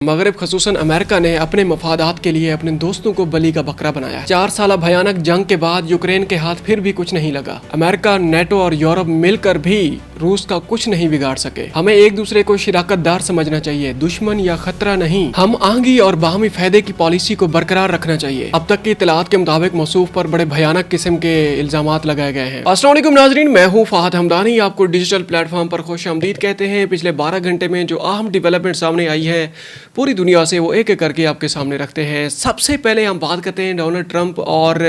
मगरब खसूसन अमेरिका ने अपने मफादात के लिए अपने दोस्तों को बलि का बकरा बनाया। 4 साल भयानक जंग के बाद यूक्रेन के हाथ फिर भी कुछ नहीं लगा। अमेरिका, नेटो और यूरोप मिलकर भी रूस का कुछ नहीं बिगाड़ सके। हमें एक दूसरे को शिराकतदार समझना चाहिए, दुश्मन या खतरा नहीं। हम आहंगी और बाहमी फायदे की पॉलिसी को बरकरार रखना चाहिए। अब तक की इतलात के मुताबिक मसूफ पर बड़े भयानक किस्म के इल्जामात लगाए गए हैं। अस्सलाम वालेकुम नाजरीन, मैं हूँ फहद हमदानी, आपको डिजिटल प्लेटफॉर्म पर खुश आमदीद कहते हैं। पिछले 12 घंटे में जो अहम डेवलपमेंट सामने आई है पूरी दुनिया से, वो एक एक करके आपके सामने रखते हैं। सबसे पहले हम बात करते हैं डोनाल्ड ट्रंप और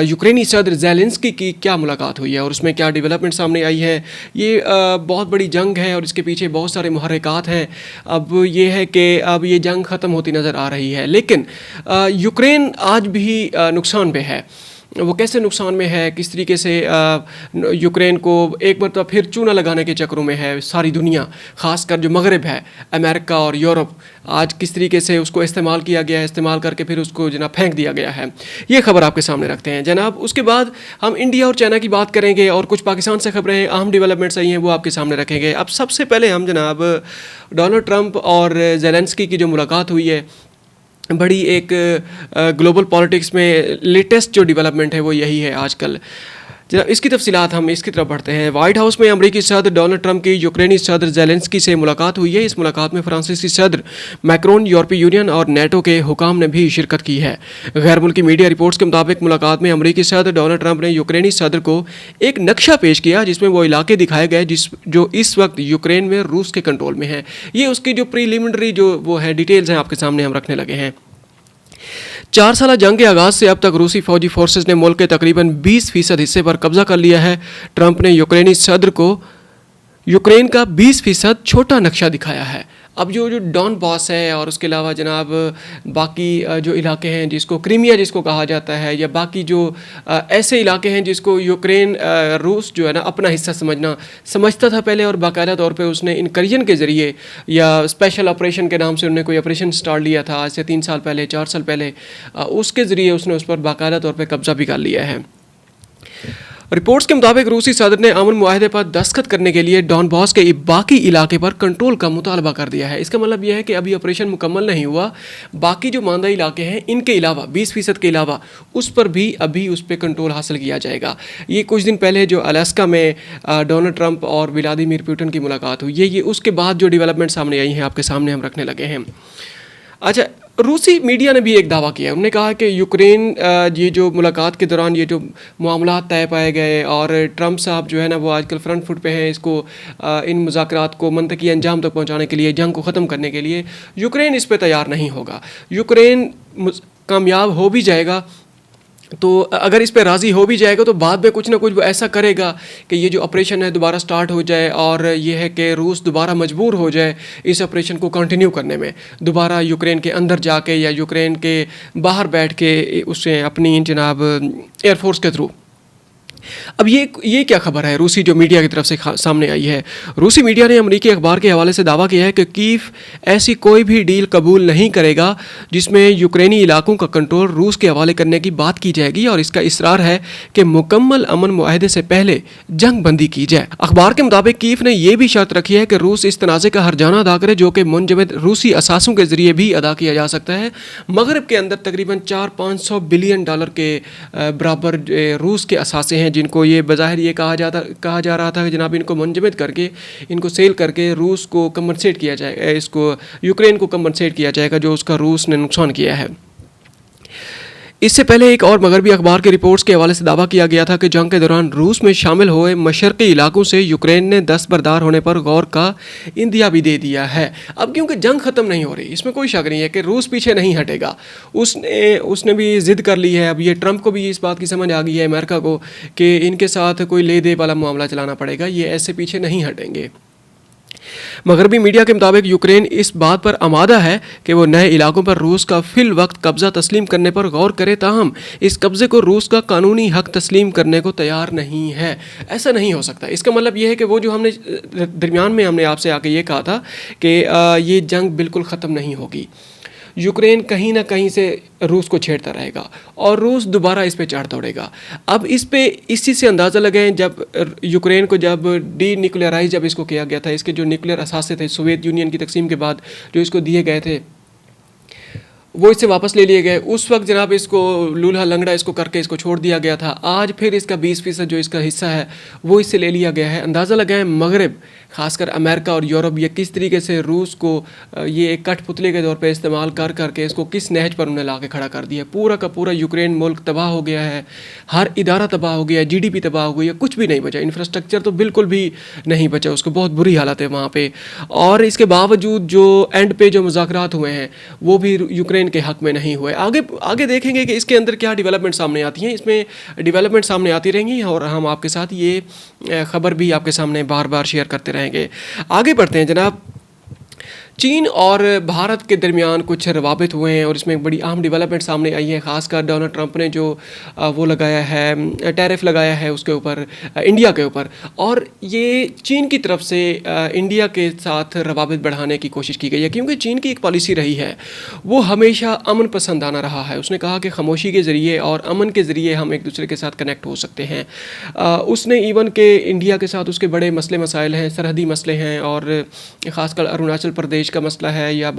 यूक्रेनी सदर ज़ेलेंस्की की क्या मुलाकात हुई है और उसमें क्या डेवलपमेंट सामने आई है। ये बहुत बड़ी जंग है और इसके पीछे बहुत सारे मुहर्रिकात हैं। अब ये है कि अब ये जंग ख़त्म होती नज़र आ रही है, लेकिन यूक्रेन आज भी नुकसान पे है। वो कैसे नुकसान में है, किस तरीके से यूक्रेन को एक बार तो फिर चूना लगाने के चक्रों में है सारी दुनिया, ख़ासकर जो मगरब है, अमेरिका और यूरोप, आज किस तरीके से उसको इस्तेमाल किया गया है, इस्तेमाल करके फिर उसको जनाब फेंक दिया गया है। ये खबर आपके सामने रखते हैं जनाब। उसके बाद हम इंडिया और चाइना की बात करेंगे और कुछ पाकिस्तान से खबरें, अहम डेवलपमेंट्स आई हैं, वो आपके सामने रखेंगे। अब सबसे पहले हम जनाब डोनाल्ड ट्रंप और ज़ेलेंस्की की जो मुलाकात हुई है, बड़ी एक ग्लोबल पॉलिटिक्स में लेटेस्ट जो डेवलपमेंट है वो यही है आजकल। जनाब इसकी तफसीलात हम इसकी तरफ बढ़ते हैं। वाइट हाउस में अमरीकी सदर डोनाल्ड ट्रंप की यूक्रेनी सदर ज़ेलेंस्की से मुलाकात हुई है। इस मुलाकात में फ्रांसीसी सदर मैक्रोन, यूरोपीय यूनियन और नेटो के हुकाम ने भी शिरकत की है। गैर मुल्की मीडिया रिपोर्ट्स के मुताबिक मुलाकात में अमरीकी सदर डोनाल्ड ट्रंप ने यूक्रेनी सदर को एक नक्शा पेश किया जिसमें वो इलाके दिखाए गए जो इस वक्त यूक्रेन में रूस के कंट्रोल में है। ये उसकी जो प्रीलिमिनरी जो वो है डिटेल्स हैं आपके सामने हम रखने लगे हैं। 4 साल जंग के आगाज़ से अब तक रूसी फौजी फोर्सेस ने मुल्क के तकरीबन 20% हिस्से पर कब्जा कर लिया है। ट्रंप ने यूक्रेनी सदर को यूक्रेन का 20% छोटा नक्शा दिखाया है। अब जो डॉन बॉस है और उसके अलावा जनाब बाकी जो इलाके हैं जिसको क्रीमिया जिसको कहा जाता है, या बाकी जो ऐसे इलाके हैं जिसको यूक्रेन रूस जो है ना अपना हिस्सा समझता था पहले, और बाकायदा तौर पे उसने इनकर्जन के ज़रिए या स्पेशल ऑपरेशन के नाम से उन्होंने कोई ऑपरेशन स्टार्ट लिया था आज से 3 साल पहले, 4 साल पहले, उसके ज़रिए उसने उस पर बाकायदा तौर पर कब्जा भी कर लिया है। रिपोर्ट्स के मुताबिक रूसी सदर ने अमन मुआहदे पर दस्तखत करने के लिए डॉन बॉस के बाकी इलाके पर कंट्रोल का मुतालबा कर दिया है। इसका मतलब यह है कि अभी ऑपरेशन मुकम्मल नहीं हुआ, बाकी जो मानदा इलाके हैं इनके अलावा 20% के अलावा उस पर भी अभी उस पर कंट्रोल हासिल किया जाएगा। ये कुछ दिन पहले जो अलास्का में डोनाल्ड ट्रंप और व्लादिमीर पुतिन की मुलाकात हुई, ये उसके बाद जो डेवलपमेंट सामने आई हैं आपके सामने हम रखने लगे हैं। अच्छा, रूसी मीडिया ने भी एक दावा किया। उन्होंने कहा कि यूक्रेन ये जो मुलाकात के दौरान ये जो मामला तय पाए गए और ट्रंप साहब जो है ना वो आजकल फ्रंट फुट पे हैं, इसको इन मुज़ाकरात को मंतकी अंजाम तक पहुंचाने के लिए, जंग को ख़त्म करने के लिए यूक्रेन इस पे तैयार नहीं होगा। यूक्रेन कामयाब हो भी जाएगा तो अगर इस पे राज़ी हो भी जाएगा तो बाद में कुछ ना कुछ वो ऐसा करेगा कि ये जो ऑपरेशन है दोबारा स्टार्ट हो जाए, और ये है कि रूस दोबारा मजबूर हो जाए इस ऑपरेशन को कंटिन्यू करने में, दोबारा यूक्रेन के अंदर जाके या यूक्रेन के बाहर बैठ के उससे अपनी जनाब एयरफोर्स के थ्रू। अब ये क्या खबर है रूसी जो मीडिया की तरफ से सामने आई है। रूसी मीडिया ने अमरीकी अखबार के हवाले से दावा किया है कि कीव ऐसी कोई भी डील कबूल नहीं करेगा जिसमें यूक्रेनी इलाकों का कंट्रोल रूस के हवाले करने की बात की जाएगी, और इसका इसरार है कि मुकम्मल अमन मुआहदे से पहले जंग बंदी की जाए। अखबार के मुताबिक कीव ने यह भी शर्त रखी है कि रूस इस तनाज़े का हर्जाना अदा करे जो कि मुंजमद रूसी असासों के जरिए भी अदा किया जा सकता है। मगरब के अंदर तकरीबन 400-500 बिलियन डॉलर के बराबर रूस के असासे हैं जिनको ये बज़ाहिर ये कहा जा रहा था कि जनाब इनको मुंजमद करके, इनको सेल करके रूस को कंपनसेट किया जाएगा, इसको यूक्रेन को कंपनसेट किया जाएगा जो उसका रूस ने नुकसान किया है। इससे पहले एक और मगरबी अखबार के रिपोर्ट्स के हवाले से दावा किया गया था कि जंग के दौरान रूस में शामिल हुए मशरक़ी इलाकों से यूक्रेन ने दस्तबरदार होने पर गौर का इंदिया भी दे दिया है। अब क्योंकि जंग ख़त्म नहीं हो रही, इसमें कोई शक नहीं है कि रूस पीछे नहीं हटेगा। उसने भी ज़िद कर ली है। अब ये ट्रंप को भी इस बात की समझ आ गई है, अमेरिका को, कि इनके साथ कोई ले दे वाला मामला चलाना पड़ेगा, ये ऐसे पीछे नहीं हटेंगे। मगरबी मीडिया के मुताबिक यूक्रेन इस बात पर आमादा है कि वो नए इलाकों पर रूस का फिल वक्त कब्जा तस्लीम करने पर गौर करे, ताहम इस कब्जे को रूस का कानूनी हक तस्लीम करने को तैयार नहीं है। ऐसा नहीं हो सकता। इसका मतलब ये है कि वो जो हमने दरमियान में हमने आपसे आके ये कहा था कि ये जंग बिल्कुल ख़त्म नहीं होगी। यूक्रेन कहीं ना कहीं से रूस को छेड़ता रहेगा और रूस दोबारा इस पे चढ़ दौड़ेगा। अब इसी से अंदाज़ा लगाएं, जब यूक्रेन को जब डी न्यूक्लियराइज जब इसको किया गया था, इसके जो न्यूक्लियर असासे थे सोवियत यूनियन की तकसीम के बाद जो इसको दिए गए थे वो इससे वापस ले लिए गए। उस वक्त जनाब इसको लूल्हा लंगड़ा इसको करके इसको छोड़ दिया गया था। आज फिर इसका 20% जो इसका हिस्सा है वो इससे ले लिया गया है। अंदाज़ा लगाएं मगरब, खासकर अमेरिका और यूरोप, ये किस तरीके से रूस को ये एक कठपुतले के तौर पे इस्तेमाल कर करके इसको किस नहज पर उन्हें ला के खड़ा कर दिया। पूरा का पूरा यूक्रेन मुल्क तबाह हो गया है, हर इदारा तबाह हो गया है, GDP तबाह हो गई है, कुछ भी नहीं बचा, इंफ्रास्ट्रक्चर तो बिल्कुल भी नहीं बचा, उसको बहुत बुरी हालत है वहाँ पे। और इसके बावजूद जो एंड पे जो मुज़ाकरात हुए हैं वो भी यूक्रेन के हक़ में नहीं हुए। आगे देखेंगे कि इसके अंदर क्या डेवलपमेंट सामने आती हैं। इसमें डेवलपमेंट सामने आती रहेंगी और हम आपके साथ ये ख़बर भी आपके सामने बार बार शेयर करते रहेंगे। आगे बढ़ते हैं जनाब। चीन और भारत के दरमियान कुछ रवाबित हुए हैं और इसमें एक बड़ी अहम डेवलपमेंट सामने आई है। ख़ासकर डोनाल्ड ट्रंप ने जो वो लगाया है, टैरिफ लगाया है उसके ऊपर, इंडिया के ऊपर, और ये चीन की तरफ से इंडिया के साथ रवाबित बढ़ाने की कोशिश की गई है। क्योंकि चीन की एक पॉलिसी रही है, वो हमेशा अमन पसंदाना रहा है। उसने कहा कि खामोशी के ज़रिए और अमन के ज़रिए हम एक दूसरे के साथ कनेक्ट हो सकते हैं। उसने इवन के इंडिया के साथ उसके बड़े मसले मसाइल हैं, सरहदी मसले हैं, और ख़ासकर अरुणाचल प्रदेश का मसला है या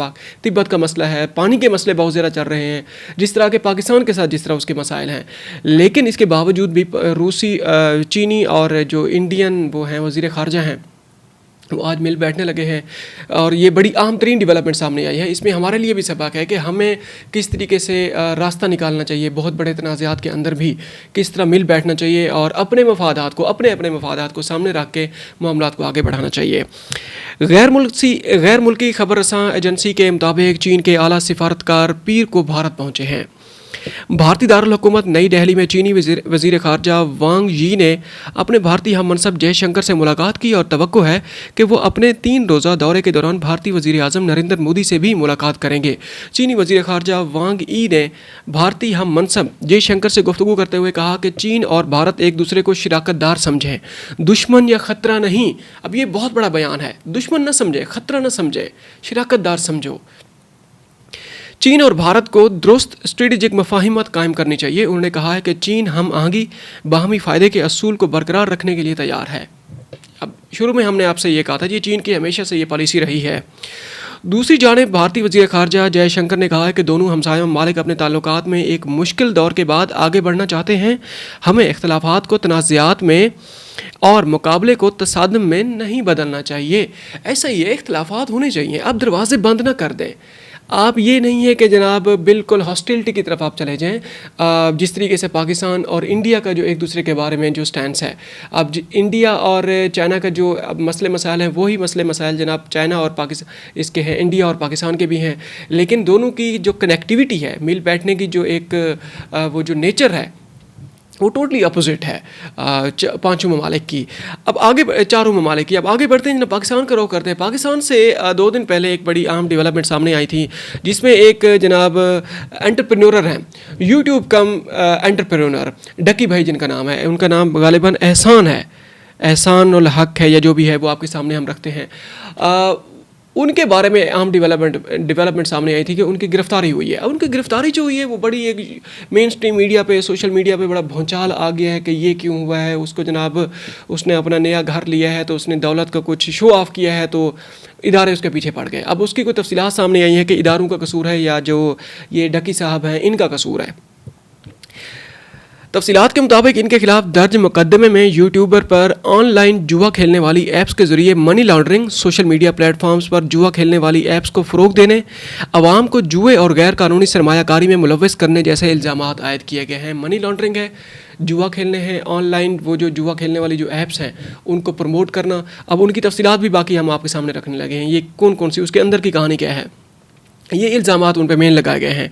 तिब्बत का मसला है, पानी के मसले बहुत ज़्यादा चल रहे हैं, जिस तरह के पाकिस्तान के साथ जिस तरह उसके मसाइल हैं। लेकिन इसके बावजूद भी रूसी, चीनी और जो इंडियन वो हैं वज़ीर ख़ारजा हैं, वो आज मिल बैठने लगे हैं और ये बड़ी अहम तरीन डेवलपमेंट सामने आई है। इसमें हमारे लिए भी सबक है कि हमें किस तरीके से रास्ता निकालना चाहिए, बहुत बड़े तनाज़ात के अंदर भी किस तरह मिल बैठना चाहिए और अपने मफादात को, अपने मफादात को सामने रख के मामलात को आगे बढ़ाना चाहिए। गैर मुल्की खबर रसां एजेंसी के मुताबिक चीन के आला सिफारतकार पीर को भारत पहुँचे हैं। भारतीय दारुल हुकूमत नई दिल्ली में चीनी वज़ीर ख़ारजा वांग यी ने अपने भारतीय हम मनसब जयशंकर से मुलाकात की और तवक्को है कि वो अपने 3 रोज़ा दौरे के दौरान भारतीय वज़ीर आज़म नरेंद्र मोदी से भी मुलाकात करेंगे। चीनी वज़ीर ख़ारजा वांग यी ने भारतीय हम मनसब जयशंकर से गुफ्तगू करते हुए कहा कि चीन और भारत एक दूसरे को शराकतदार समझें, दुश्मन या ख़तरा नहीं। अब ये बहुत बड़ा बयान है, दुश्मन न समझे, ख़तरा न समझे, शराकतदार समझो। चीन और भारत को दुरुस्त स्ट्रेटेजिक मफाहिमत कायम करनी चाहिए। उन्होंने कहा है कि चीन हम आहंगी बाहमी फ़ायदे के असूल को बरकरार रखने के लिए तैयार है। अब शुरू में हमने आपसे ये कहा था कि चीन की हमेशा से ये पॉलिसी रही है। दूसरी जानिब भारतीय वज़ीर ख़ारजा जयशंकर ने कहा है कि दोनों हमसाया ममालिक अपने ताल्लुकात में एक मुश्किल दौर के बाद आगे बढ़ना चाहते हैं। हमें इख्तलाफात को तनाज़ात में और मुकाबले को तसादम में नहीं बदलना चाहिए। ऐसा ही है, इख्तलाफात होने चाहिए, आप दरवाजे बंद ना कर दें। आप ये नहीं है कि जनाब बिल्कुल हॉस्टिलिटी की तरफ आप चले जाएं। जिस तरीके से पाकिस्तान और इंडिया का जो एक दूसरे के बारे में जो स्टैंड है, अब इंडिया और चाइना का जो अब मसले मसाइल हैं वही मसले मसाइल जनाब चाइना और पाकिस्तान इसके हैं, इंडिया और पाकिस्तान के भी हैं। लेकिन दोनों की जो कनेक्टिविटी है, मिल बैठने की जो एक वो जो नेचर है वो टोटली अपोजिट है 5 ममालिक की। अब आगे 4 ममालिक की। अब आगे बढ़ते हैं, जनाब पाकिस्तान का रुख करते हैं। पाकिस्तान से 2 दिन पहले एक बड़ी अहम डेवलपमेंट सामने आई थी, जिसमें एक जनाब एंटरप्रेन्योर हैं, यूट्यूब कम एंटरप्रेन्योर, डकी भाई जिनका नाम है, उनका नाम गालिबन एहसान है, एहसान उल हक है या जो भी है, वो आपके सामने हम रखते हैं। उनके बारे में अहम डेवलपमेंट सामने आई थी कि उनकी गिरफ्तारी हुई है। अब उनकी गिरफ्तारी जो हुई है वो बड़ी एक मेन स्ट्रीम मीडिया पे, सोशल मीडिया पे बड़ा भौचाल आ गया है कि ये क्यों हुआ है। उसको जनाब उसने अपना नया घर लिया है तो उसने दौलत का कुछ शो ऑफ किया है तो इदारे उसके पीछे पड़ गए। अब उसकी कोई तफसीलात सामने आई है कि इदारों का कसूर है या जो ये डकी साहब हैं इनका कसूर है। तफसीलात के मुताबिक इनके खिलाफ दर्ज मुकदमे में यूट्यूबर पर ऑनलाइन जुआ खेलने वाली ऐप्स के जरिए money laundering, social media platforms पर जुआ खेलने वाली ऐप्स को फ़रोग देने, आवाम को जुए और गैर कानूनी सरमायाकारी में मुलव्वस करने जैसे इल्ज़ामात आयद किए गए हैं। मनी लॉन्ड्रिंग है, जुआ खेलने हैं, ऑनलाइन वो जो जुआ खेलने वाली जो ऐप्स हैं उनको प्रमोट करना। अब उनकी तफसीलात भी बाकी हम आपके सामने रखने लगे हैं, ये कौन कौन सी, उसके अंदर की कहानी क्या है, ये इल्ज़ामात उन पर मेन लगाए गए हैं।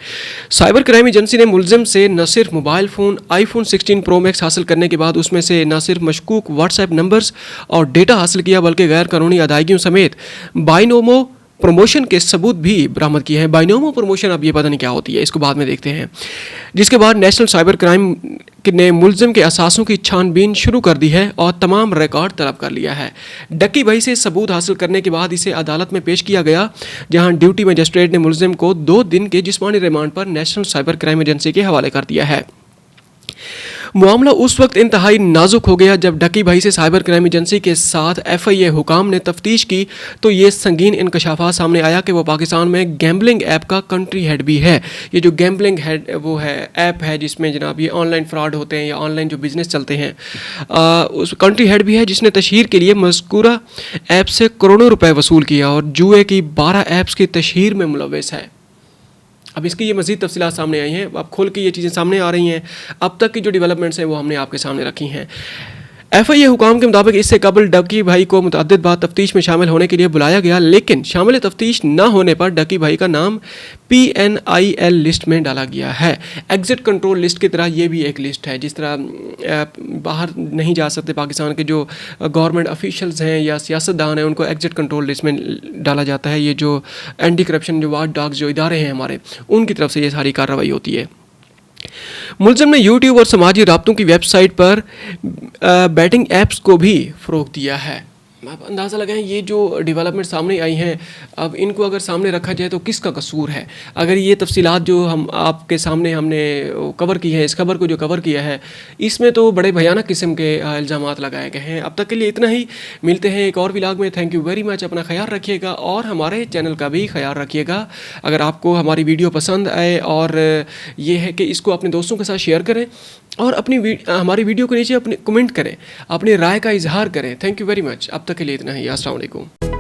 साइबर क्राइम एजेंसी ने मुलजिम से न सिर्फ mobile phone iPhone 16 Pro Max हासिल करने के बाद उसमें से न सिर्फ मशकूक व्हाट्सएप नंबर्स और डेटा हासिल किया, बल्कि गैर कानूनी अदायगियों समेत बाइनोमो प्रमोशन के सबूत भी बरामद किए हैं। बाइनोमो प्रमोशन, अब ये पता नहीं क्या होती है, इसको बाद में देखते हैं। जिसके बाद नेशनल साइबर क्राइम ने मुलजिम के असासों की छानबीन शुरू कर दी है और तमाम रिकॉर्ड तलब कर लिया है। डक्की भाई से सबूत हासिल करने के बाद इसे अदालत में पेश किया गया, जहां ड्यूटी मजिस्ट्रेट ने मुलजिम को 2 दिन के जिस्मानी रिमांड पर नेशनल साइबर क्राइम एजेंसी के हवाले कर दिया है। मामला उस वक्त इंतहाई नाजुक हो गया जब डक्की भाई से साइबर क्राइम एजेंसी के साथ FIA हुकाम ने तफ्तीश की तो ये संगीन इंकशाफात सामने आया कि वो पाकिस्तान में गैम्बलिंग ऐप का कंट्री हेड भी है। ये जो गैम्बलिंग हेड वो है ऐप है जिसमें जनाब ये ऑनलाइन फ्रॉड होते हैं या ऑनलाइन जो बिज़नेस चलते हैं, उस कंट्री हेड भी है जिसने तशहीर के लिए मज़कूरा ऐप से करोड़ों रुपए वसूल किया और जुए की 12 ऐप्स की तशहीर में मुलव्वस है। अब इसकी ये मज़ीद तफसीलात सामने आई हैं, अब खोल के ये चीज़ें सामने आ रही हैं। अब तक की जो डेवलपमेंट्स हैं वो हमने आपके सामने रखी हैं। FIA हुकाम के मुताबिक इससे कबल डक्की भाई को मुतअद्दिद बार तफ्तीश में शामिल होने के लिए बुलाया गया, लेकिन शामिल तफ्तीश न होने पर डक्की भाई का नाम PNIL लिस्ट में डाला गया है। एग्ज़िट कंट्रोल लिस्ट की तरह ये भी एक लिस्ट है। जिस तरह बाहर नहीं जा सकते पाकिस्तान के जो गवर्नमेंट ऑफिशियल्स हैं या सियासतदान हैं, उनको एग्ज़िट कंट्रोल लिस्ट में डाला जाता है। ये जो एंटी करप्शन जो वाच डॉग्स जो इदारे हैं हमारे, उनकी तरफ से ये सारी कार्रवाई होती है। मुलजिम ने यूट्यूब और समाजी राब्तों की वेबसाइट पर बैटिंग ऐप्स को भी फ़रोग़ दिया है। आप अंदाज़ा लगाएं ये जो डेवलपमेंट सामने आई हैं, अब इनको अगर सामने रखा जाए तो किसका कसूर है? अगर ये तफसीलात जो हम आपके सामने हमने कवर की है, इस खबर को जो कवर किया है, इसमें तो बड़े भयानक किस्म के इल्ज़ामात लगाए गए हैं। अब तक के लिए इतना ही, मिलते हैं एक और व्लॉग में। Thank you very much. अपना ख्याल रखिएगा और हमारे चैनल का भी ख्याल रखिएगा। अगर आपको हमारी वीडियो पसंद आए और ये है कि इसको अपने दोस्तों के साथ शेयर करें और हमारी वीडियो के नीचे अपने कमेंट करें, अपनी राय का इजहार करें। Thank you very much. अब तक के लिए इतना ही। अस्सलाम वालेकुम।